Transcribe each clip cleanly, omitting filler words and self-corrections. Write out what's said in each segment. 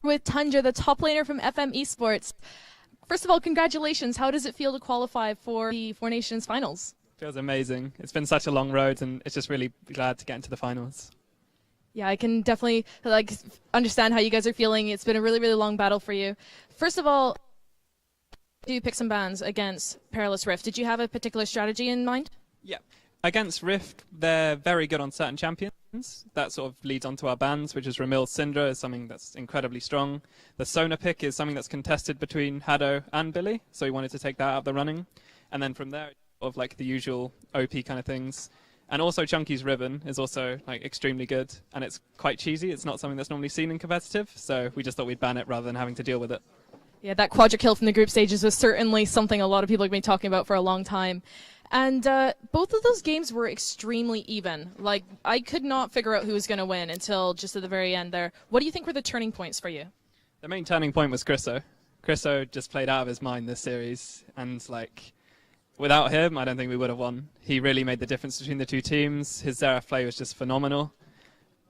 with Tundra, the top laner from FM eSports. First of all, congratulations. How does it feel to qualify for the Four Nations finals? Feels amazing. It's been such a long road, and it's just really glad to get into the finals. Yeah, I can definitely understand how you guys are feeling. It's been a really, really long battle for you. First of all, you pick some bans against Perilous Rift. Did you have a particular strategy in mind? Yeah. Against Rift, they're very good on certain champions. That sort of leads on to our bans, which is Ramil Syndra is something that's incredibly strong. The Sona pick is something that's contested between Haddo and Billy, so we wanted to take that out of the running. And then from there, sort of like the usual OP kind of things. And also Chunky's Ribbon is also like extremely good, and it's quite cheesy. It's not something that's normally seen in competitive, so we just thought we'd ban it rather than having to deal with it. Yeah, that quadra kill from the group stages was certainly something a lot of people have been talking about for a long time. And both of those games were extremely even. Like, I could not figure out who was going to win until just at the very end there. What do you think were the turning points for you? The main turning point was Chriso. Chriso just played out of his mind this series, and like, without him, I don't think we would have won. He really made the difference between the two teams. His Xerath play was just phenomenal,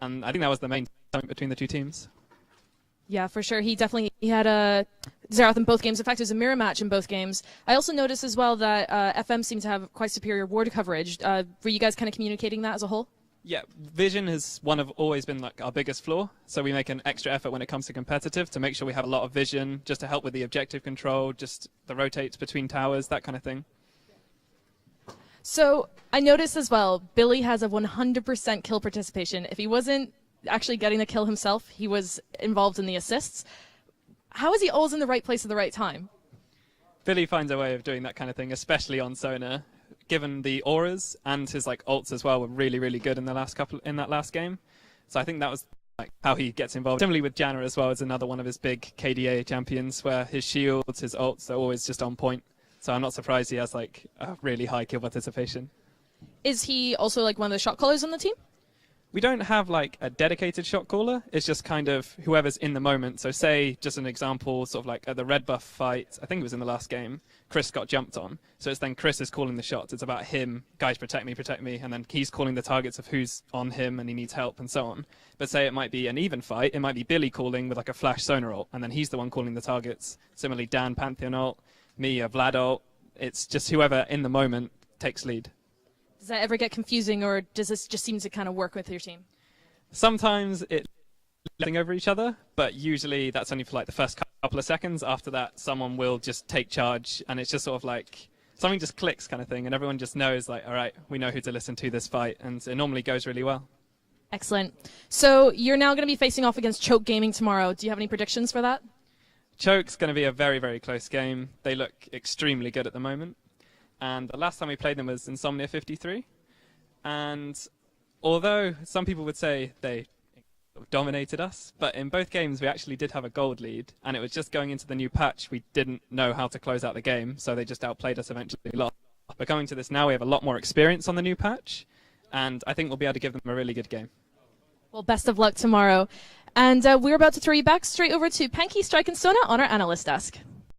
and I think that was the main point between the two teams. Yeah, for sure. He had a Xerath in both games. In fact, it was a mirror match in both games. I also noticed as well that FM seemed to have quite superior ward coverage. Were you guys kind of communicating that as a whole? Yeah, vision has always been like our biggest flaw, so we make an extra effort when it comes to competitive to make sure we have a lot of vision, just to help with the objective control, just the rotates between towers, that kind of thing. So I noticed as well, Billy has a 100% kill participation. If he wasn't actually getting the kill himself, he was involved in the assists. How is he always in the right place at the right time? Billy finds a way of doing that kind of thing, especially on Sona. Given the auras and his like ults as well were really, really good in that last game. So I think that was like how he gets involved. Similarly with Janna as well, is another one of his big KDA champions where his shields, his ults are always just on point. So I'm not surprised he has like a really high kill participation. Is he also like one of the shot callers on the team? We don't have like a dedicated shot caller. It's just kind of whoever's in the moment. So say, just an example, sort of like at the red buff fight, I think it was in the last game, Chris got jumped on. So it's then Chris is calling the shots. It's about him, guys protect me, and then he's calling the targets of who's on him and he needs help and so on. But say it might be an even fight, it might be Billy calling with like a flash Sonar ult, and then he's the one calling the targets. Similarly, Dan Pantheon ult, me a Vlad ult. It's just whoever in the moment takes lead. Does that ever get confusing, or does this just seem to kind of work with your team? Sometimes it's letting over each other, but usually that's only for like the first couple of seconds. After that, someone will just take charge, and it's just sort of like something just clicks kind of thing, and everyone just knows like, all right, we know who to listen to this fight, and it normally goes really well. Excellent. So you're now going to be facing off against Choke Gaming tomorrow. Do you have any predictions for that? Choke's going to be a very, very close game. They look extremely good at the moment. And the last time we played them was Insomnia 53. And although some people would say they dominated us, but in both games we actually did have a gold lead, and it was just going into the new patch we didn't know how to close out the game, so they just outplayed us eventually. But coming to this now, we have a lot more experience on the new patch, and I think we'll be able to give them a really good game. Well, best of luck tomorrow. And we're about to throw you back straight over to Panky, Strike, and Sona on our analyst desk.